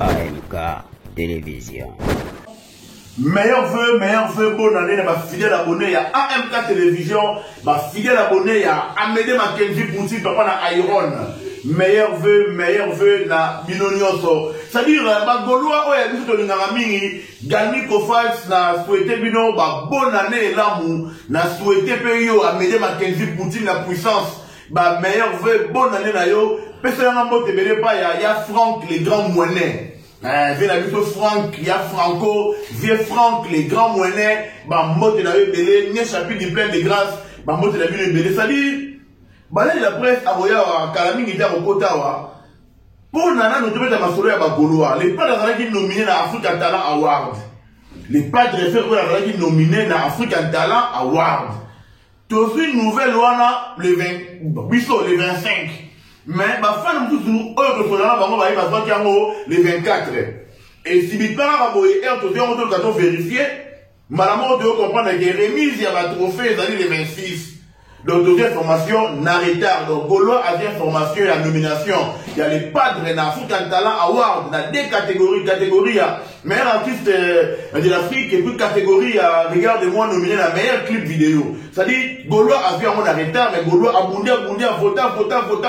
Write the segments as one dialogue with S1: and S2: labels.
S1: AMK Télévision.
S2: Meilleur vœu, bonne année à ma fidèle abonné à AMK Télévision, ma fidèle abonné à Amédée Mackenzie Poutine, papa na Iron. Meilleur vœu na Binonioso. C'est-à-dire, ma Gaulois, oh, il y a tout le Naramini, Gani Kofals, na souhaité Bino, ma bonne année l'amour, na souhaité Peyo, Amédée Mackenzie Poutine, la puissance, ma meilleur vœu, bonne année na yo. Personnellement, te verrez pas, il y a Franck, les grands moyens. Viens la vidéo Franck, il y a Franco, viens Franck, les grands moyens, bah, mot de la belé, n'y a chapitre du plein de grâce, bah, mot de la vidéo belé. C'est-à-dire, bah, là, la presse, à Boya, Kalami, il y a au Kotawa. Pour Nana, nous devons être à ma soirée à Bagoloa. Les padres qui sont nominés dans African Talent Award. Les padres qui sont nominés dans African Talent Award. Tu as une nouvelle loi, le 25. Mais ma femme nous dit le 24. Et si mes parents ont vérifié, maman doit comprendre que remise il y a un trophée le 26. Donc deuxième formation n'a retard. Donc Gaulois a bien formation et la nomination. Il y a les padres dans African Talent Award dans des catégories. Meilleur artiste de l'Afrique et puis catégorie regarde-moi nominé la meilleure clip vidéo. C'est-à-dire Gaulois a vu un retard, mais Gaulois a boundé,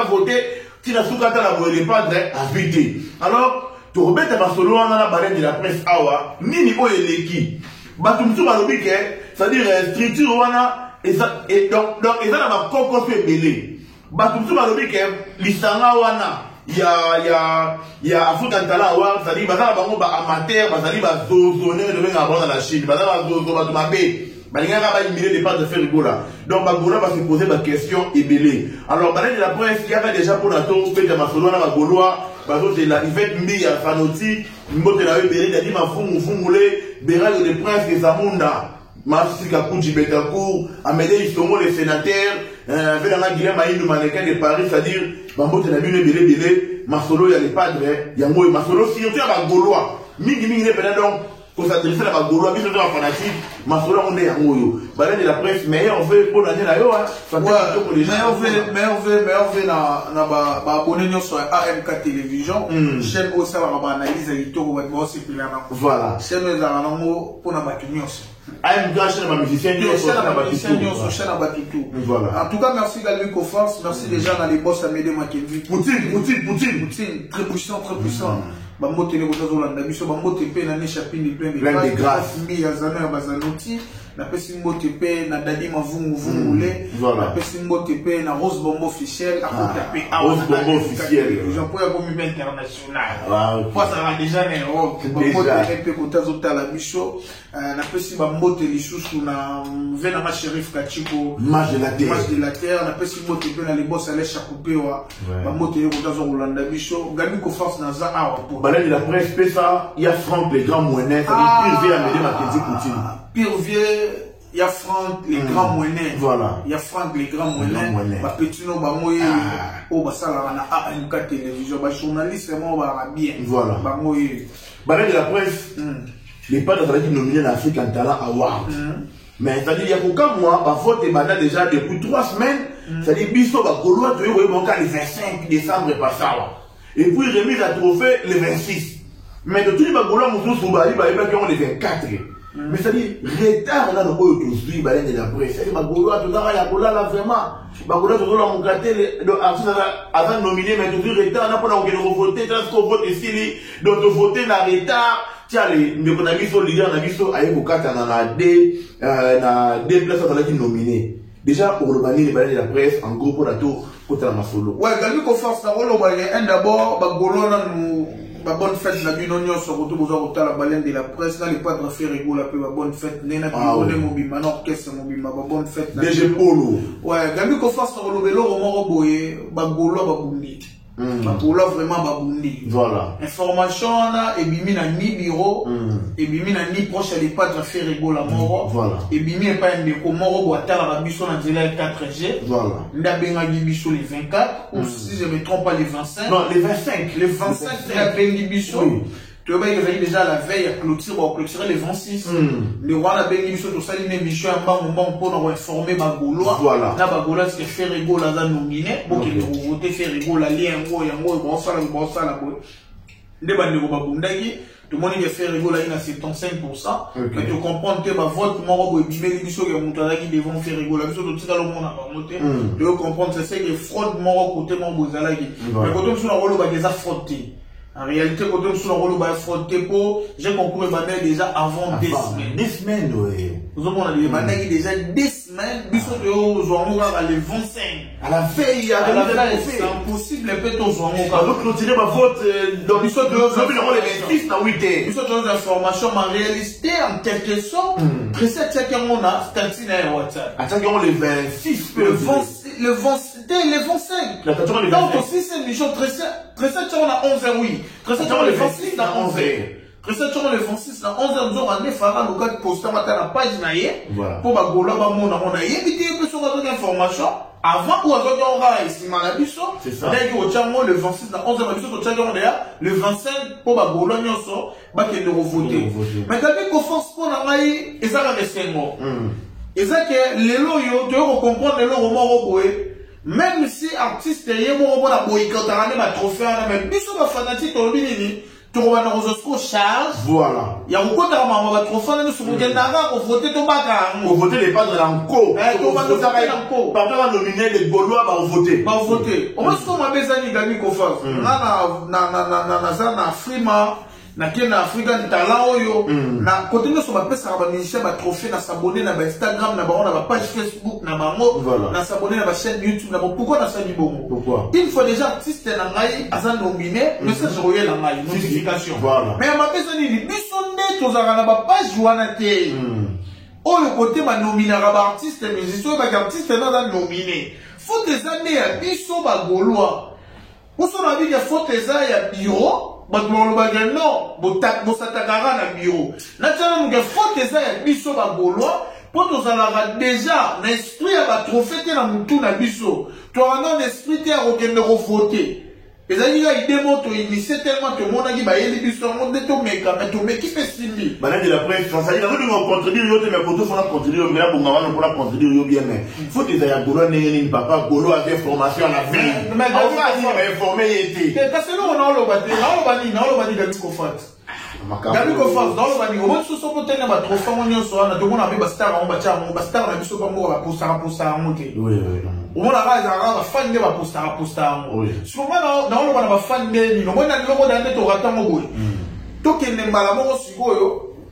S2: voté. Si la sous-cata la voie les padres a vité. Alors, tu remets ta solo dans la baleine de la presse awa, ni niveau eleki. Batumsu balobike, c'est-à-dire structure wana. Et donc, ils ont ma coco fait belé. Batumsu balobike, l'isanga wana. Il y a African Talent Award, c'est-à-dire, bazala bango ba amateur, bazali ba zozo, ne devait avoir dans la Chine, bazala zozo, batumabé. Balinga va imiter des pas de faire rigola. Donc, Bagola va se poser ma question et belé. Alors, baleine de la presse, il y avait déjà pour Nato, fait de ma solo, na Bagoloa, parce que la Yvette Mbi, à Fanoti, Mbote la belé, il a dit ma fumulé, Béral de prince et Zamunda. Massi Kakuji Betakour, Amédée Istomo, les sénateurs, Vélana Guillaume Maïnou, mannequin de Paris, c'est-à-dire, Bambote la belé, Masolo, il y a les padres, il y a moi, Masolo, si on tient à Gaulois, Mingi, donc, pour s'adresser à la Gaulois, mais c'est un fanatique, Masolo, on est à Moyo. Baleine de la presse, meilleur vœu pour l'année là,
S3: meilleur vœu, na abonné sur AMK Télévision, chaîne au sein de l'analyse et l'itour,
S2: voilà.
S3: Chaîne pour la maquignos.
S2: AMK, chaîne à musicien,
S3: chaîne à Batitou.
S2: Voilà.
S3: En tout cas, merci Galmi Kofars, merci déjà dans les boss Amédée Mackenzie.
S2: Poutine.
S3: Très puissant. Bamote ne botazo landa biso bamote pe na ne chapitre plein de grâce mi ya zana ya bazanoti na pesi mbote pe na dadi mavungule na pesi mbote pe na Rose Bombo officiel akota pe
S2: Rose Bombo officiel
S3: Jean Paul Yabomi international pour ça va déjà ne bamote pe botazo tala biso na pesi bamote lisusu na vena ma shérif Kachiko
S2: match de la terre
S3: na pesi mbote pe na les boss ale chakupewa bamote ne botazo landa biso Galmi Kofars na za awa
S2: Baleine de la presse, il y a Franck, les grands moyens, c'est-à-dire pire vieux Amédée Mackenzie Poutine.
S3: Pire vieux, il y a Franck, les grands moyens.
S2: Voilà.
S3: Il y a Franck, les grands moyens. Bah, petit no, bah, moi, oh, bah, ça, là, on a AMK Télévision, bah, journaliste, moi, bah, bien.
S2: Voilà.
S3: Bah, moi,
S2: Baleine de la presse, les padres qui nominés dans l'African Talent Award. Mais, c'est-à-dire, il y a aucun mois, bah, faute et mandat déjà depuis 3 semaines, c'est-à-dire, Bisso, bah, Gaulois, tu vois, bon, le 25 décembre, pas ça, et puis remise à trophée le 26. Mais de tous les Bagoulas, nous sommes le 24. Mais c'est-à-dire, retard là, nous pouvons tous Baleine de la presse. C'est-à-dire, Bagoulas, tout ça, il y a là vraiment. Bagoulas, tout ça, on a avant de nominer, mais toujours retard, on n'a pas voté, qu'on vote ici, donc de voter dans retard. Tiens, on a mis sur leader, on a mis sur Aïbokata, on a des places qui nominés. Déjà, pour le bannir, les Baleines de la presse, en gros, pour la tour, côté la Masolo.
S3: Ouais, Galmi Kofars, d'abord, Bagolona nous. Bonne fête, la Binonio sur retour aux la baleine de la presse. Là, les padres fait rigoler, la bonne fête. Nena Binone Mobima, l'orchestre Mobima, bonne fête.
S2: DG Polo.
S3: Ouais, Galmi Kofars, sur le vélo, Romoro Boye, Bagolo, Babundi. Bagolo, vraiment Babundi.
S2: Voilà.
S3: Information, là, et bimi na ni bureau, et bimi na ni proche, les padres fait rigoler la mort. Voilà. Et bimi n'est pas un déco, Moro, Boatala, la Bisso, la Zela 4G. Voilà. Ndabenga Bisso les 24, ou si je ne me trompe pas, les 25.
S2: Non, les 25.
S3: Les 25, c'est la Bengi Bisso. Tu vois, il avait déjà la veille à clôturer les 26. Le roi a béni sur tout ça, il y a une émission pour informer Bagoloa. Voilà. Là, Bagoloa, c'est faire rigoler la nominé. Pour qu'il vote faire rigoler, lien, bon ça, la nde bandeko babundaki tomoni ke faire rigola ina 75%, mais tu comprends que ma vote moko bo ebimeli biso ke mutu azaki devant faire rigola biso totika lo mona ba moté tu comprendre c'est que fraude moko côté moko bozalaki mais côté biso na rolo ba déjà fraude. En réalité, quand on a le fraude pour j'ai conclu déjà avant 2 semaines.
S2: 2 semaines, oui.
S3: Nous avons dit déjà 2 semaines, nous avons les 25.
S2: À la veille,
S3: c'est impossible, peut-être aux
S2: hommes. Donc, continuer ma vote dans l'histoire de les 26 dans 8 heures.
S3: Nous avons des informations, mais en réalité, en quelque sorte, précède ce qu'on a, c'est un WhatsApp.
S2: Attends, les 26,
S3: le 25. Donc, aussi, c'est une mission très on a 11 heures, oui. Très on les 26 dans 11 heures. Très on les 26 dans 11 heures, nous avons un effort, nous avons posté la page naïe pour que nous avons évité une information avant ou avant qu'on aura ici,
S2: c'est ça.
S3: Le 26 dans 11 heures, le 25 pour que nous avons voté. Mais quand on force pour nous, et ça va rester mort. Et ça que les loyaux, tu vas comprendre les loyaux, même si artiste est bon à boycotter un trophée, même si on va fanatique au Bini, tu vas dans le charge.
S2: Voilà.
S3: Il y a beaucoup de gens qui trophée, nous sommes des nagas, on vote ton bagarre.
S2: On vote les padres d'Anko.
S3: On va voter l'Anko.
S2: Par contre, on nominer les Gaulois, on voter.
S3: On voter. On va se faire des amis Gami Kofas. Na Frima. Na kena Africa talent oyo na côté nous sommes pas ça va initier ba trophée na s'abonner na Instagram na ba page Facebook na bango na s'abonner na ba chaîne YouTube na pourquoi na ça du bon
S2: pourquoi
S3: une fois déjà artiste na ngai azan nominé message royal na ngai notification mais ma personne ni bisonné tozaka na ba page wana te oyo côté ba nominer ba artiste musicien ba artiste na nominé faut des années à biso ba gaulois pour son avis il faut des années à bureau. Non, bosatakara na bureau. Naturellement, il faut que ça y biso ba gaulois pour nous avoir déjà l'esprit à ba trophée na mutu na biso. Tu as un esprit à aucun voter. Et ça il démontre initié tellement que mon ami ba yeli biso mon de to meka mais to meki pesindi.
S2: Bana de la presse ça y a nous contredire yo te mais pour tout faut contredire mais pour ngava pour la contredire yo bien mais faut que ça y a gaulois né papa gaulois avec formation à la vie. Mais on va informer été.
S3: Parce que nous on a le bani de Kofat. Gami Kofat dans le bani on se sont peut-être ba trophée mon nyonso na to mona ba star on ba cha on ba star na biso bango ba posa monter. Oui. On a un fan de la posta. Souvent, dans le fan de l'île, on a un peu de ratamogou. Tout qui n'est pas la mort,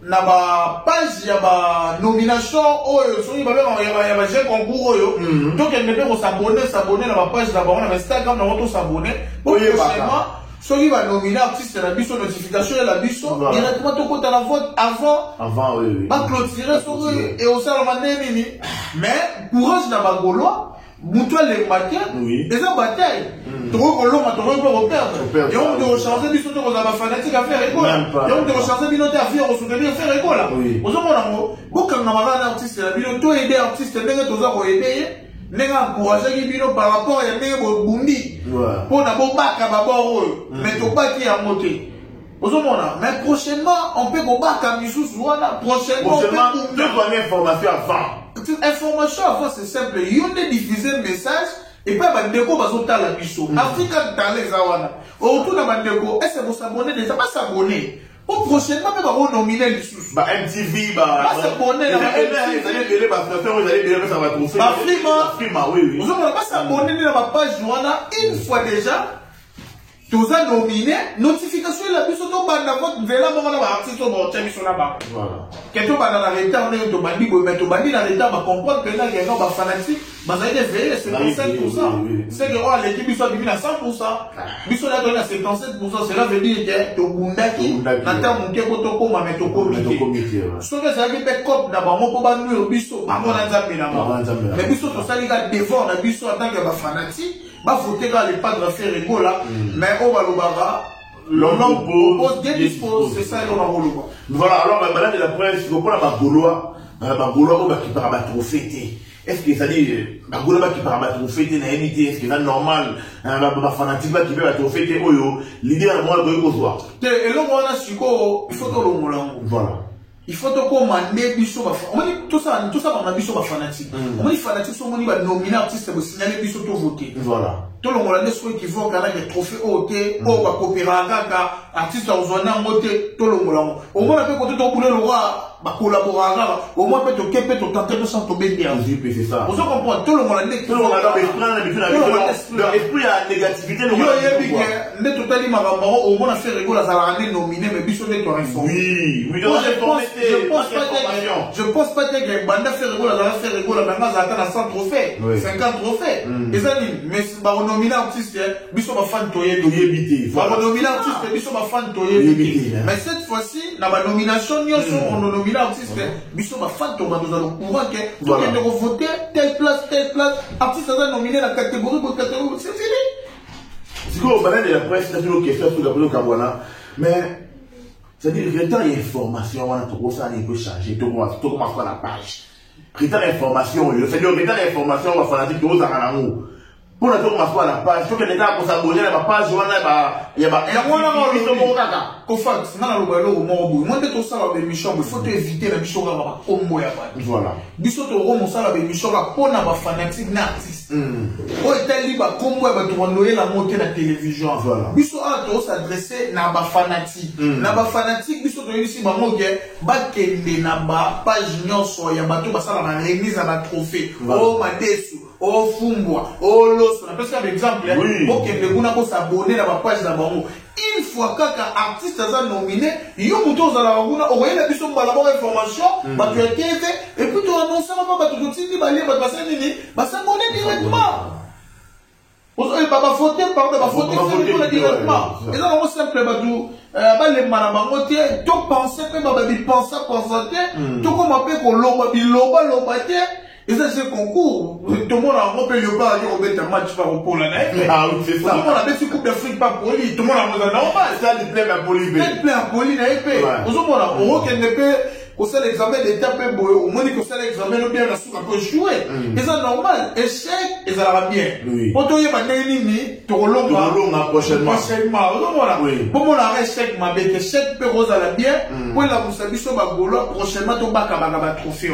S3: na ba page ya ba nomination oyo so ba ba j'ai concours oyo tout qui n'est pas s'abonner na ba page là ba na Instagram na auto s'abonner pour prochainement so qui va nominer artiste la biso notification la biso directement tout côté la vote avant
S2: oui
S3: ba clôturer so et au salon nini mais courage na ba gaulois Moutoua les matin, et ça bataille. Tu vois, l'homme a trouvé pour perdre. Et on doit changer du soutien aux fanatique à faire école. Et on doit changer du à faire au soutenir à faire école. Aux hommes, beaucoup de artistes, la bino, toi aider artiste, n'est-ce pas aider, n'est-ce pas encourager les par rapport à des bundi. Pour n'avoir pas qu'à bord, mais tu pas qui a monté. Aux hommes, mais prochainement, on peut combattre à Missou, prochainement, on peut
S2: donner information avant.
S3: Information avant c'est simple, il y a diffuser un message et puis bandeko bazota la biso. Africa dans les awana. Autour de bandeko, est-ce que vous s'abonnez déjà pas s'abonner? Pour prochainement même on nominer les sous.
S2: Ba MTV ba
S3: s'abonner
S2: la MTV ba ça va trouver.
S3: Ba
S2: Frima oui.
S3: Vous allez pas s'abonner dans ma page joana une fois déjà. Tous a nominé, notification la biso to banda vote vela mo na ba artiste mo temi so na ba. Voilà. Keto banda na l'état on est to bandi bo mais to bandi na l'état ba comprendre que là il y a ba fanatique, ba ça de veiller c'est 55%. C'est que oh l'équipe biso bimi na 100%. Biso la donné à 57%, cela veut dire que to bundaki na ta mon ke ko to ko ma mais to comité. So que ça veut dire cop na ba mo ko ba nuit biso ba mo na nzambe na ba. Mais biso to ça liga devant na biso en tant que ba fanatique. Bah voter quand les pas de faire rigolo là mais on va le barra l'on pose bien dispose c'est ça l'on a roulé
S2: voilà alors madame de la presse il faut pas la gaulois qui part à trophée est-ce que ça dit la gaulois qui part à trophée na unité est-ce que c'est normal la fanatique qui peut la trophée oyo l'idée à moi de voir
S3: et là on a siko il faut que l'on
S2: voilà
S3: il faut que commander biso ba on dit tout ça on a biso ba fanatique on dit fanatique so on dit ba nominer artiste pour signaler biso to voter
S2: voilà
S3: tout le monde a des souhaits qui vont gagner des trophées au thé, au va coopérer avec artiste en zone en moté, tout le monde. Au moins, on peut compter ton poulet le roi. Collaborer au moins peut te tenter de s'en tomber bien.
S2: C'est ça.
S3: Vous comprenez tout le monde a dit
S2: tout le monde a leur esprit à négativité.
S3: Ne totalement marabaro au moins fait rigolo à la année nominé mais biso de toi informé.
S2: Oui,
S3: je pense pas que banda fait rigolo à la fait rigolo maintenant ça atteint 100 trophées, 50 trophées. Et ça dit mais ba nominé artiste biso ba fan toyer
S2: bité.
S3: Ba nominé artiste biso ba fan toyer bité. Mais cette fois-ci na ba nomination nyoso on nomine artiste biso ba fan to ba nous allons courant que faut que nous voter telle place artiste ça nominé la catégorie c'est fini.
S2: Si vous parlez de la presse, c'est une question sur la politique Kabwana, mais c'est-à-dire le retard d'information, ça peut changer, tout le monde va la page. Retard d'information, c'est-à-dire le retard d'information, on va faire des choses à l'amour. Pour la tour à la page, tout le temps pour s'abonner à la page, il y a voilà.
S3: Biso to romo sala be mission ba pona ba fanatique na artiste. O etali ba kombo ba to noyer la montée na télévision. Biso a to s'adresser na ba fanatique. Na ba fanatique biso to ici ba moke ba kende na ba page nyonso ya bato ba sala na remise na ba trophée. O madesu, o fumbwa, o loso. Na pesa exemple, o kende kuna ko s'abonner na ba page na bango. Une fois qu'un artiste a nominé, il y a un mouton à la raguna, on voyait la question de la bonne information, tu as été et puis tu as annoncé là-bas, tu continues à aller, tu vas s'abonner directement. Vous avez pas voté, pardon, pas voter directement. Et là, on simple, les malabangotiers, tu pensais que tu pensais, tu comme appelé pour l'oba, et ça, c'est concours. Tout le monde a repéré le pas à dire on met un match par rapport à la nef.
S2: Ah oui, c'est ça.
S3: Tout le monde a fait une coupe d'Afrique par poli. Tout le monde a fait un normal.
S2: Ça, il plaît à poli.
S3: Il plaît à poli, n'a pas. Tout le monde a fait un épée. Au sein de l'examen d'étape, au moins que ça l'examen, bien la soupe peut jouer. Et c'est normal. Échec, et ça va bien. Pour toi, il y a des ennemis, tu
S2: relonges prochainement.
S3: Pour mon arrêt, échec, ma bête, échec, peut rose à la bien. Pour la moussabisson, ma golo, prochainement, ton bac à trophée.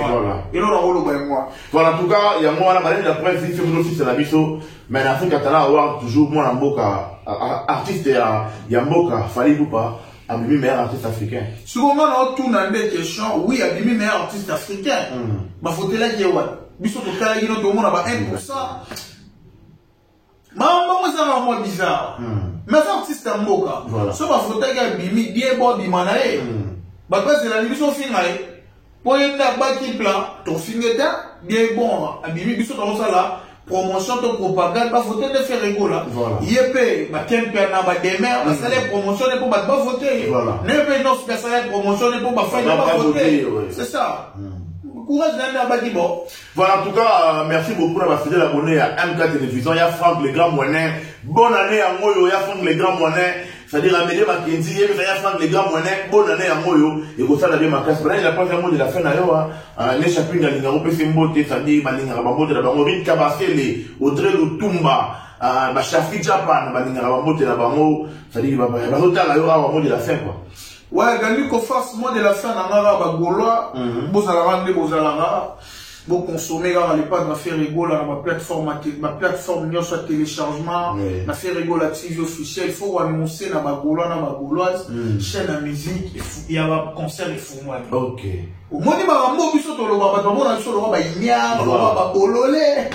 S3: Et là, on va moi.
S2: Voilà, en tout cas, il y a moi, la maladie de la presse, si vous aussi, c'est la bisso. Mais en Afrique, tu as avoir toujours, moi, en boca, artiste, il y a boca, fallait ou pas. Abimi meilleur artiste africain.
S3: Souvent, on a tout dans des questions. Oui, Abimi meilleur artiste africain. Ma faut là qui est ouais. Biso to kala yino to mona ba 1%. Maman ça va moi bizarre. Mais artiste en moka. So ba faut que Abimi die bo bi manae. Ba pas c'est la biso finale. Pour y na ba qui plan, ton fineta bien bon. Abimi biso to ça là. Promotion de propagande, pas voter de faire rigolo. Yépé, ma kempe na ba demer, ma salaire promotion pour pas voter. Ne pas non salaire promotion pour pas faire pas voter. C'est ça. Courage d'aller à bon.
S2: Voilà, en tout cas, merci beaucoup d'avoir fidèle abonné à MK Télévision. Il y a Franck le Grand Moinet. Bonne année à Moyo, il y a Franck le Grand Moinet. C'est-à-dire, Amélie Mackenzie, il y a Franck le Grand Moinet. Bonne année à Moyo. Et pour ça, la bien ma classe. Il a pas fait un mot de la fin d'ailleurs. Les chapitres de l'Ingaro Pessimbote, c'est-à-dire, Malingarabamote, la Bamori, Kabasele, Audrey Lutumba, Shafi Japan, Malingarabamote, la Bamo, c'est-à-dire, Bazotal, la Yora, de la fin, quoi.
S3: Ouais, Gani qu'on fasse mot de la fin dans la Gaulois, vous consommez dans les pas de faire rigolo à ma plateforme soit téléchargement, ma fait rigolo la TV officielle, il faut annoncer dans ma Gauloise, chaîne à musique, il y a un concert et fou moi.
S2: Ok.
S3: Au moins, il y a un mot qui saute au roi, on a sur le roi, il y a un roi, bololé.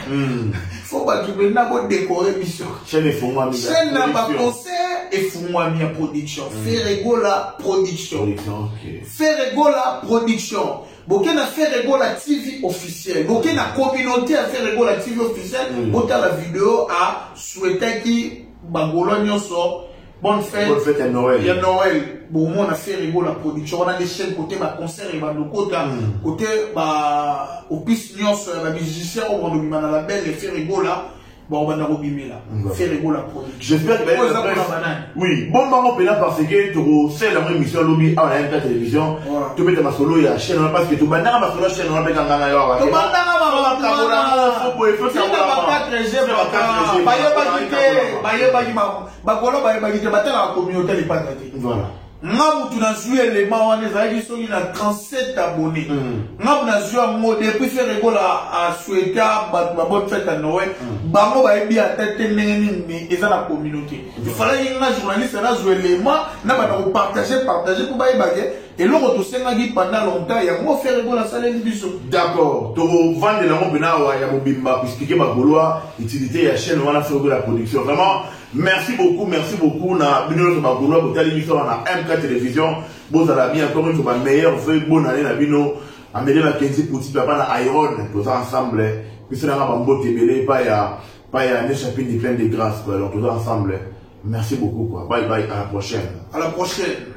S3: Faut pas que vous n'avez décoré, mission.
S2: Chaîne et fou moi,
S3: chaîne n'a pas concert et fou moi, mi production. Fait rigolo la production. Fait rigolo la production. Boké n'a fait rigolo la TV officielle. Boké n'a communauté a fait rigolo la TV officielle. Boké la vidéo a souhaité qui Bagologno sort. Bonne fête.
S2: Bonne fête à Noël.
S3: Il y a Noël. Bon, on a fait rigolo la production. On a des chaînes côté concert et côté au piste la musicien on va dans la belle et fait rigolo là. Bon, on va robiner là. Faire rigolo la production.
S2: J'espère que oui, bon, maman, là parce que tu sais la même émission lobby à la télévision. Tu mets ta solo et la chaîne parce que tu vas dans ma solo chaîne on va pas gagner là. Tu vas dans ma voilà.
S3: ngabu tunazui élément wana ezalaki soki na 37 abonnés ngabu nazui yango depuis faire école à souhaiter bato bonne fête à Noël bango bayebi ata te ndenge nini mais eza na communauté il fallait nga journaliste nazui élément na bana ko partager pour bayebake eloko tosengaki pendant longtemps yango faire école à saleli biso.
S2: D'accord, to vendre la mobina wa ya mobimba pour expliquer ma goloa utilité ya chaîne wana faire de la production. Vraiment merci beaucoup na bino ma goloa pour telle émission na MK télévision. Bon ça la bien encore une fois meilleur fait bonne année na bino améliore la 15 petit papa na Iron tous ensemble puis c'est là ba mbote belé pas ya ne chapitre de plein de grâce quoi. Donc tous ensemble merci beaucoup quoi. Bye bye à la prochaine.
S3: À la prochaine.